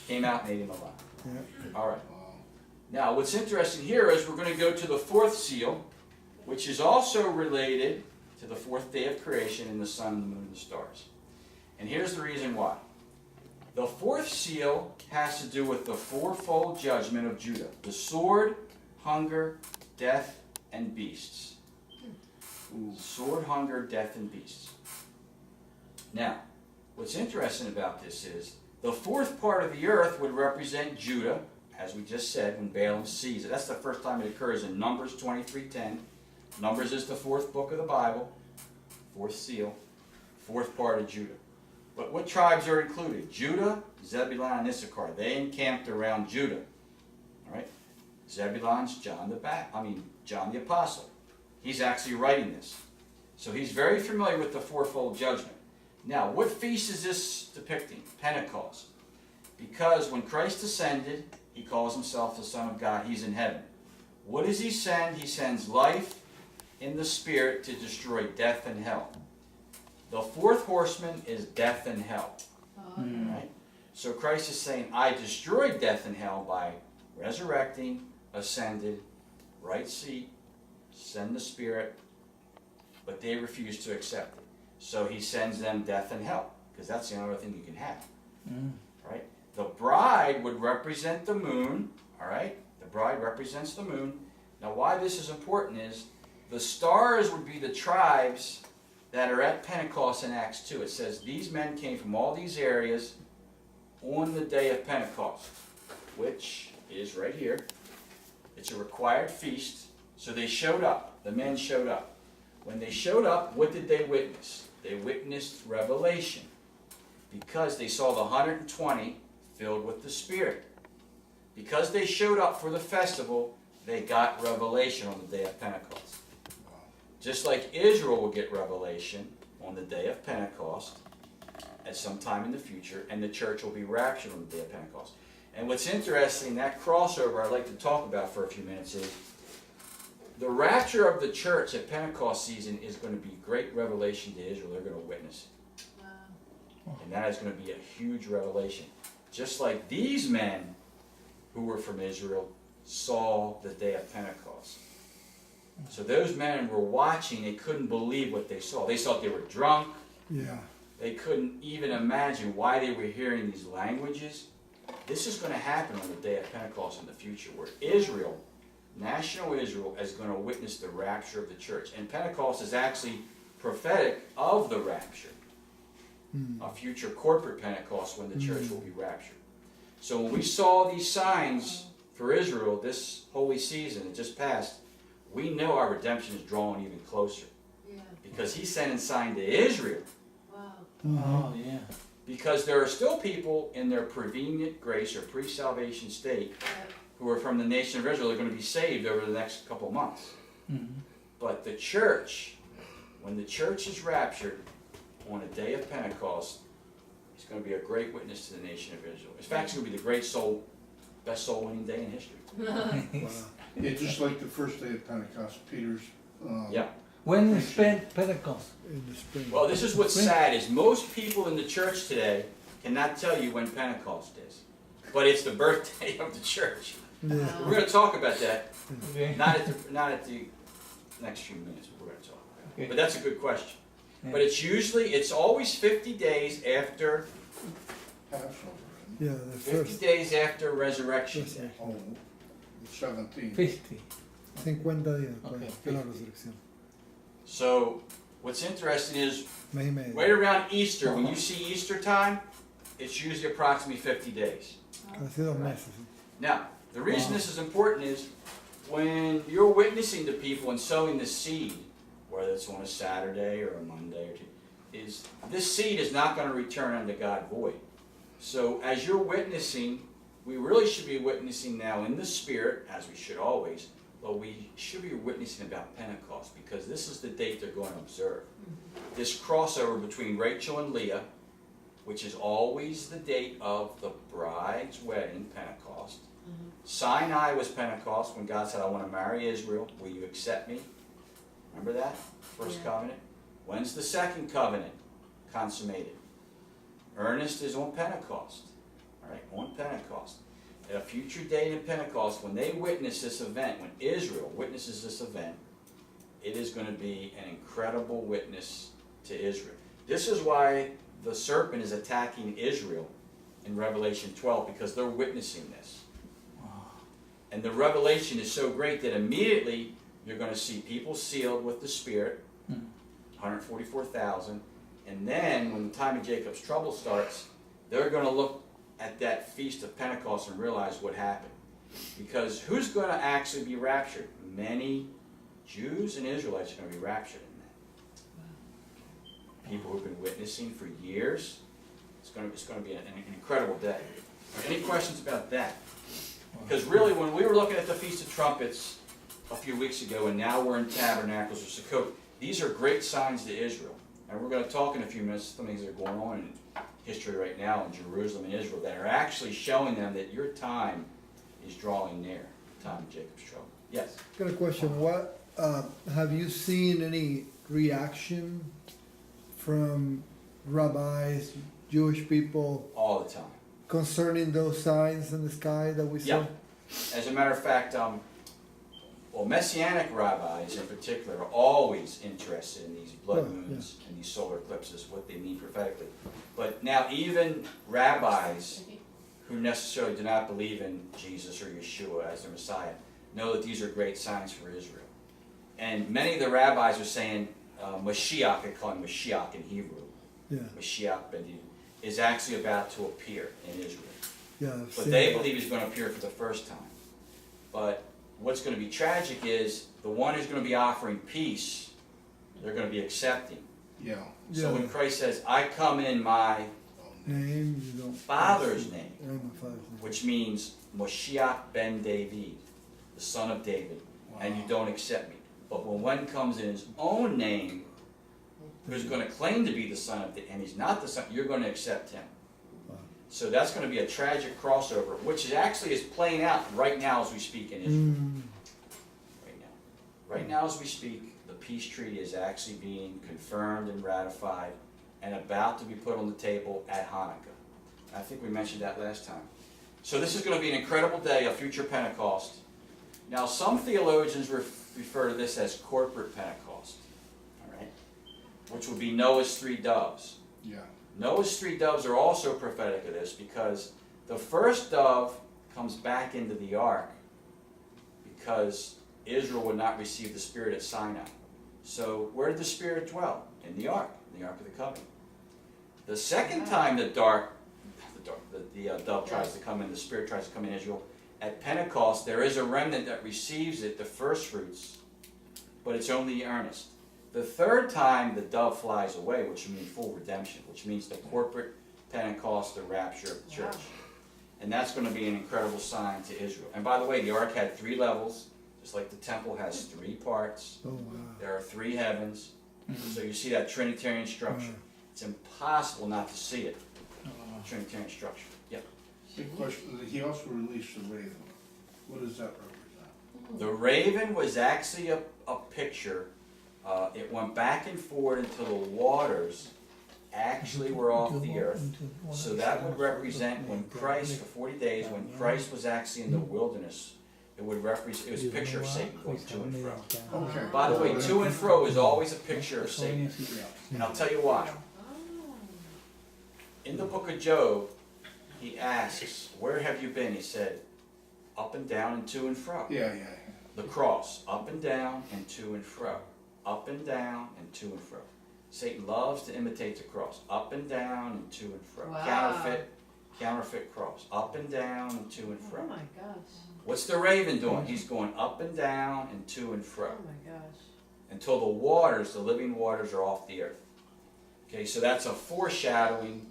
came out and ate him alive. Yeah. All right. Now, what's interesting here is we're going to go to the fourth seal, which is also related to the fourth day of creation in the sun, the moon, and the stars. And here's the reason why. The fourth seal has to do with the fourfold judgment of Judah: the sword, hunger, death, and beasts. Sword, hunger, death, and beasts. Now, what's interesting about this is the fourth part of the earth would represent Judah, as we just said, when Balaam sees it. That's the first time it occurs in Numbers 23:10. Numbers is the fourth book of the Bible, fourth seal, fourth part of Judah. But what tribes are included? Judah, Zebulun, and Issachar. They encamped around Judah. All right? Zebulun's John the Apostle. He's actually writing this. So he's very familiar with the fourfold judgment. Now, what feast is this depicting? Pentecost. Because when Christ ascended, he calls himself the Son of God. He's in heaven. What does he send? He sends life in the Spirit to destroy death and hell. The fourth horseman is death and hell. Right? So Christ is saying, I destroyed death and hell by resurrecting, ascended, right seat, send the Spirit, but they refuse to accept it. So he sends them death and hell, because that's the only other thing you can have. Right? The bride would represent the moon. All right? The bride represents the moon. Now, why this is important is the stars would be the tribes that are at Pentecost in Acts 2. It says these men came from all these areas on the day of Pentecost, which is right here. It's a required feast. So they showed up. The men showed up. When they showed up, what did they witness? They witnessed revelation, because they saw the 120 filled with the Spirit. Because they showed up for the festival, they got revelation on the day of Pentecost. Just like Israel will get revelation on the day of Pentecost at some time in the future, and the church will be raptured on the day of Pentecost. And what's interesting, that crossover I'd like to talk about for a few minutes is the rapture of the church at Pentecost season is going to be great revelation to Israel. They're going to witness it. Wow. And that is going to be a huge revelation. Just like these men who were from Israel saw the day of Pentecost. So those men were watching. They couldn't believe what they saw. They thought they were drunk. Yeah. They couldn't even imagine why they were hearing these languages. This is going to happen on the day of Pentecost in the future, where Israel, national Israel, is going to witness the rapture of the church. And Pentecost is actually prophetic of the rapture. A future corporate Pentecost when the church will be raptured. So when we saw these signs for Israel this holy season that just passed, we know our redemption is drawing even closer. Yeah. Because he's sending sign to Israel. Wow. Oh, yeah. Because there are still people in their prevenient grace or pre-salvation state who are from the nation of Israel. They're going to be saved over the next couple of months. But the church, when the church is raptured on a day of Pentecost, it's going to be a great witness to the nation of Israel. In fact, it's going to be the best soul-winning day in history. Wow. Yeah, just like the first day of Pentecost, Peter's. Yeah. When is Pentecost? In the spring. Well, this is what's sad, is most people in the church today cannot tell you when Pentecost is. But it's the birthday of the church. Yeah. We're going to talk about that, Okay. not at the next few minutes, but we're going to talk about it. Okay. But that's a good question. Yeah. But it's always 50 days after, Passover. Yeah, the 50 first. days after Resurrection Yes, Day. Oh, the 17th. 50. 50 días Okay. de la resurrección. So, what's interesting is, Mes y medio. right around Easter, when you see Easter time, it's usually approximately 50 days. Casi 2 meses. sí. Now, the reason this is important is when you're witnessing to people and sowing the seed, whether it's on a Saturday or a Monday or two, is this seed is not going to return unto God void. So as you're witnessing, we really should be witnessing now in the Spirit, as we should always, but we should be witnessing about Pentecost, because this is the date they're going to observe. This crossover between Rachel and Leah, which is always the date of the bride's wedding, Pentecost. Sinai was Pentecost, when God said, I want to marry Israel. Will you accept me? Remember that? First covenant. When's the second covenant consummated? Earnest is on Pentecost. All right, at a future date in Pentecost, when they witness this event, when Israel witnesses this event, it is going to be an incredible witness to Israel. This is why the serpent is attacking Israel in Revelation 12, because they're witnessing this. And the revelation is so great that immediately you're going to see people sealed with the Spirit, 144,000, and then when the time of Jacob's trouble starts, they're going to look at that feast of Pentecost and realize what happened. Because who's going to actually be raptured? Many Jews and Israelites are going to be raptured in that. People who've been witnessing for years. It's going to be an incredible day. Any questions about that? Because really, when we were looking at the Feast of Trumpets a few weeks ago, and now we're in Tabernacles or Sukkot, these are great signs to Israel. And we're going to talk in a few minutes some things that are going on in history right now in Jerusalem and Israel that are actually showing them that your time is drawing near, the time of Jacob's trouble. Yes? Got a question. What have you seen any reaction from rabbis, Jewish people All the time. concerning those signs in the sky that we saw? Yeah. As a matter of fact, Messianic rabbis in particular are always interested in these blood moons and these solar eclipses, what they mean prophetically. But now even rabbis who necessarily do not believe in Jesus or Yeshua as their Messiah know that these are great signs for Israel. And many of the rabbis are saying Mashiach, they call him Mashiach in Hebrew, Yeah, Mashiach ben David, is actually about to appear in Israel. yeah. I've But seen they that. believe he's going to appear for the first time. But what's going to be tragic is the one who's going to be offering peace, they're going to be accepting. Yeah. So when Christ says, I come in my Name, you don't. Father's name, Yeah, my father's name. which means Moshiach ben David, the son of David, and you don't accept me. But when one comes in his own name, who's going to claim to be the son of David, and he's not the son, you're going to accept him. Wow. So that's going to be a tragic crossover, which is actually is playing out right now as we speak in Israel. Right now. Right now as we speak, the peace treaty is actually being confirmed and ratified and about to be put on the table at Hanukkah. I think we mentioned that last time. So this is going to be an incredible day, a future Pentecost. Now some theologians refer to this as corporate Pentecost, all right? Which would be Noah's 3 doves. Yeah. Noah's 3 doves are also prophetic of this because the first dove comes back into the ark because Israel would not receive the Spirit at Sinai. So where did the Spirit dwell? In the Ark of the Covenant. The second time the dove tries to come in, the Spirit tries to come in Israel, at Pentecost there is a remnant that receives it, the first fruits, but it's only earnest. The third time the dove flies away, which means full redemption, which means the corporate Pentecost, the rapture of the church. And that's going to be an incredible sign to Israel. And by the way, the ark had 3 levels, just like the temple has 3 parts. Oh, wow. There are 3 heavens. So you see that Trinitarian structure. It's impossible not to see it. Trinitarian structure. Yep. Big question. He also released the raven. What does that represent? The raven was actually a picture. It went back and forth until the waters actually were off the earth. So that would represent when Christ, for 40 days, when Christ was actually in the wilderness, it would represent, it was a picture of Satan going to and fro. Okay. By the way, to and fro is always a picture of Satan. Yeah. And I'll tell you why. In the book of Job, he asks, where have you been? He said, up and down and to and fro. Yeah. The cross, up and down and to and fro. Up and down and to and fro. Satan loves to imitate the cross. Up and down and to and fro. Wow. Counterfeit cross. Up and down and to and Oh fro. my gosh. What's the raven doing? He's going up and down and to and fro. Oh my gosh. Until the waters, the living waters, are off the earth. Okay, so that's a foreshadowing.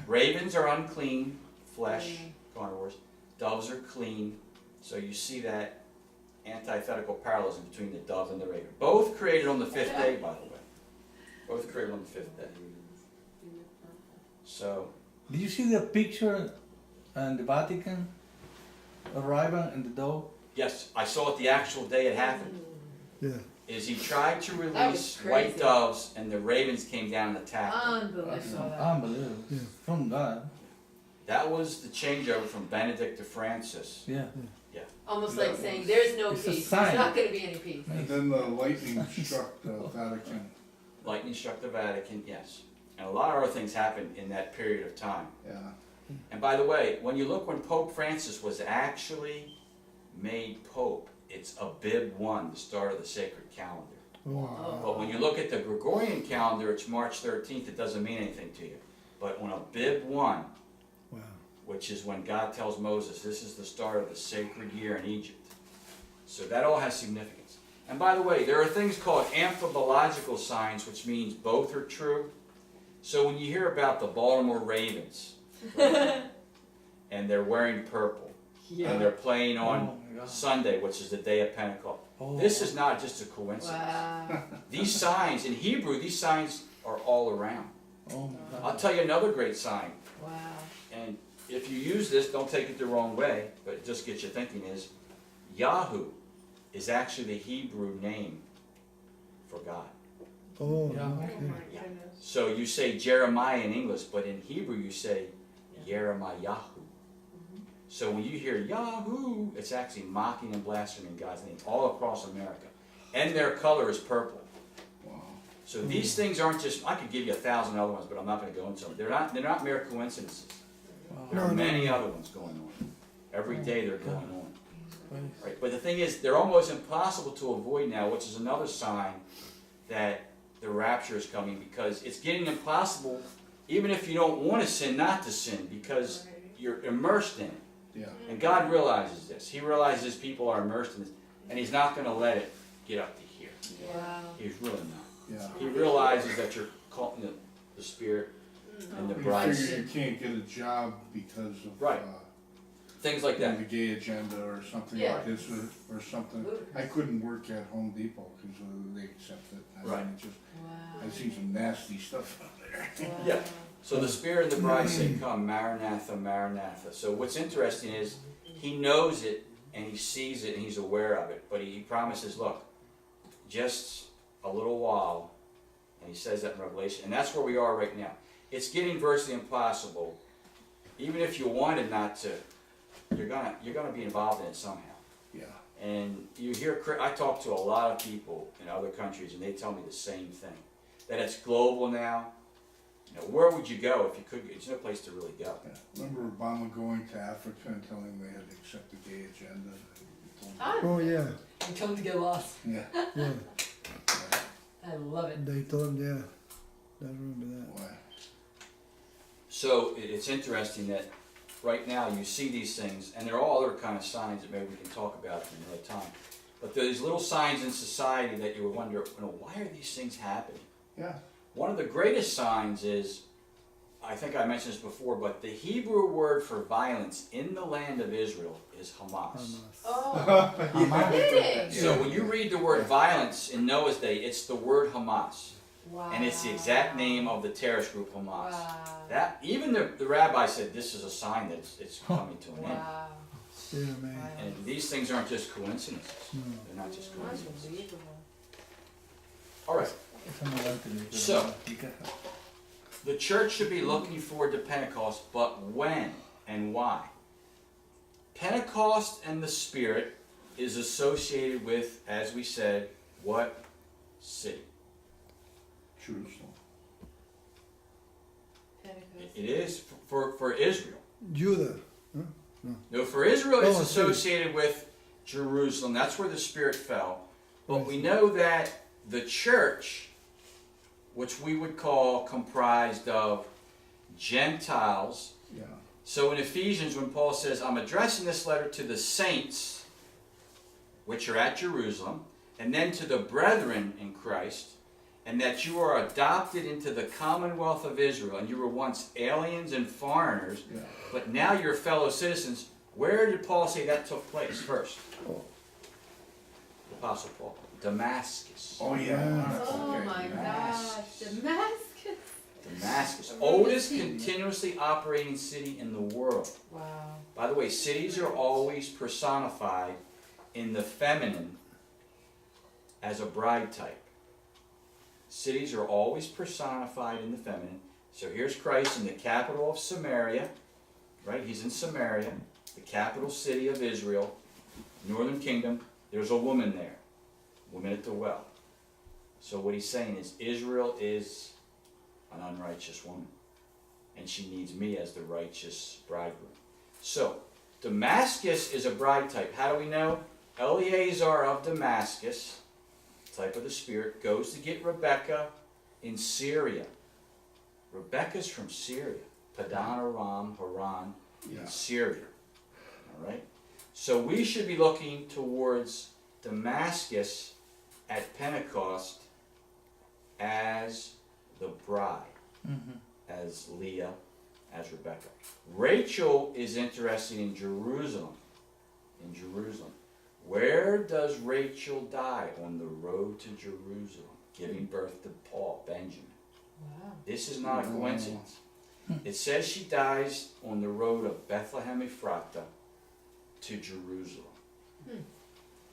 Ravens are unclean flesh, carnivores. Doves are clean. So you see that antithetical parallelism between the dove and the raven. Both created on the 5th day, by the way. Both created on the 5th day. So, Did you see the picture in the Vatican? Arrival in the dove? yes, I saw it the actual day it happened. Yeah. Is he tried to That was release crazy. white doves and the ravens came down and attacked him. Unbelievable. Unbelievable. Yeah. From God. That was the changeover from Benedict to Francis. Yeah. Almost Yeah. like saying, there's no It's a peace, sign. there's not gonna be any peace. And then the lightning struck the Vatican. Lightning struck the Vatican, yes. And a lot of other things happened in that period of time. Yeah. And by the way, when you look when Pope Francis was actually made Pope, it's Abib 1, the start of the sacred calendar. Oh, But when you look at the Gregorian calendar, it's March 13th, it doesn't mean anything to you. But on Abib 1, wow. which is when God tells Moses, this is the start of the sacred year in Egypt. So that all has significance. And by the way, there are things called anthropological signs, which means both are true. So when you hear about the Baltimore Ravens, and they're wearing purple, and they're playing on Oh my God. Sunday, which is the day of Pentecost, Oh. this is not just a coincidence. Wow. These signs, in Hebrew, these signs are all around. Oh my I'll God. tell you another great sign. Wow. And if you use this, don't take it the wrong way, but it just gets you thinking, is Yahoo is actually the Hebrew name for God. Oh, Yeah. Oh okay. my goodness. So you say Jeremiah in English, but in Hebrew you say Yeremiyahu. So when you hear Yahoo, it's actually mocking and blaspheming God's name all across America. And their color is purple. Wow. So these things aren't just, I could give you 1,000 other ones, but I'm not going to go into them. They're not mere coincidences. There No, are no, many no. other ones going on. Every day they're going on. Praise. Right? But the thing is, they're almost impossible to avoid now, which is another sign that the rapture is coming, because it's getting impossible, even if you don't want to sin, not to sin, because you're immersed in it. Yeah. And God realizes this. He realizes people are immersed in this, and He's not going to let it get up to here. Wow. He's really not. Yeah. He realizes that you're caught in the Spirit and the You bride. figure you can't get a job because of Right. Things like that. the gay agenda or something Yeah. like this, or something. I couldn't work at Home Depot because they accept it. I mean, Right. it just, Wow. I've seen some nasty stuff out there. Wow. Yeah. So the Spirit and the bride say, come, Maranatha, Maranatha. So what's interesting is He knows it, and He sees it, and He's aware of it. But He promises, look, just a little while, and He says that in Revelation. And that's where we are right now. It's getting virtually impossible. Even if you wanted not to, you're gonna be involved in it somehow. Yeah. And you hear, I talk to a lot of people in other countries, and they tell me the same thing. That it's global now. You know, where would you go if you could? There's no place to really go. Yeah. Remember Obama going to Africa and telling them they had to accept the gay agenda? He told them- Ah, Oh, yeah, you told them to get lost. Yeah. yeah. I love it. They told him, yeah. I remember that. Why? So it's interesting that right now you see these things, and there are all other kind of signs that maybe we can talk about in another time. But there's little signs in society that you would wonder, why are these things happening? Yeah. One of the greatest signs is, I think I mentioned this before, but the Hebrew word for violence in the land of Israel is Hamas. Hamas. Oh, Hamas. kidding. So when you read the word violence in Noah's day, it's the word Hamas. Wow. And it's the exact name of the terrorist group Hamas. Wow. That even the rabbi said this is a sign that it's coming to an end. Wow. Yeah, man. And these things aren't just coincidences. No. They're not just coincidences. Unbelievable. All right. It's an event. So- The church should be looking forward to Pentecost, but when and why? Pentecost and the Spirit is associated with, as we said, what city? Jerusalem. Pentecost. It is for Israel. Judah. No, for Israel it's Oh, I see. associated with Jerusalem. That's where the Spirit fell. But we know that the church, which we would call comprised of Gentiles. Yeah. So in Ephesians, when Paul says, I'm addressing this letter to the saints, which are at Jerusalem, and then to the brethren in Christ, and that you are adopted into the commonwealth of Israel, and you were once aliens and foreigners, Yeah. but now you're fellow citizens. Where did Paul say that took place first? Oh. The Apostle Paul. Damascus. Oh yeah. Yeah. Oh Okay. my gosh. Damascus. Damascus. Oldest continuously operating city in the world. Wow. By the way, cities are always personified in the feminine as a bride type. Cities are always personified in the feminine. So here's Christ in the capital of Samaria, right? He's in Samaria, the capital city of Israel, northern kingdom. There's a woman there, woman at the well. So what he's saying is Israel is an unrighteous woman, and she needs me as the righteous bridegroom. So Damascus is a bride type. How do we know? Eleazar of Damascus, type of the Spirit, goes to get Rebecca in Syria. Rebecca's from Syria. Padan Aram, Haran, in Syria. All right? So we should be looking towards Damascus at Pentecost as the bride, as Leah, as Rebecca. Rachel is interested in Jerusalem. In Jerusalem. Where does Rachel die? On the road to Jerusalem, giving birth to Paul, Benjamin. Wow. This is not a coincidence. It says she dies on the road of Bethlehem Ephrata to Jerusalem.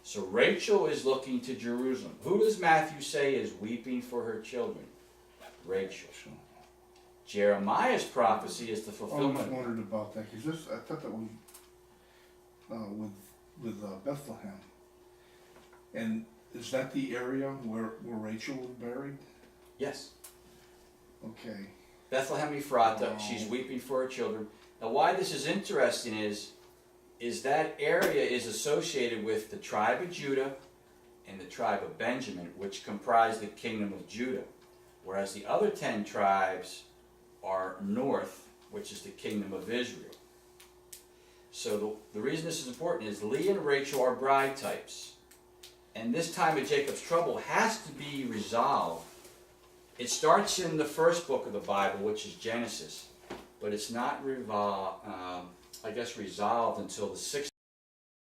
So Rachel is looking to Jerusalem. Who does Matthew say is weeping for her children? Rachel. Jeremiah's prophecy is the I always fulfillment. wondered about that, because I thought that we, with Bethlehem, and is that the area where Rachel was buried? Yes. Okay. Bethlehem Ephrata, she's weeping for her children. Now why this is interesting is that area is associated with the tribe of Judah and the tribe of Benjamin, which comprise the kingdom of Judah, whereas the other 10 tribes are north, which is the kingdom of Israel. So the reason this is important is Leah and Rachel are bride types. And this time of Jacob's trouble has to be resolved. It starts in the first book of the Bible, which is Genesis, but it's not resolved until the 6th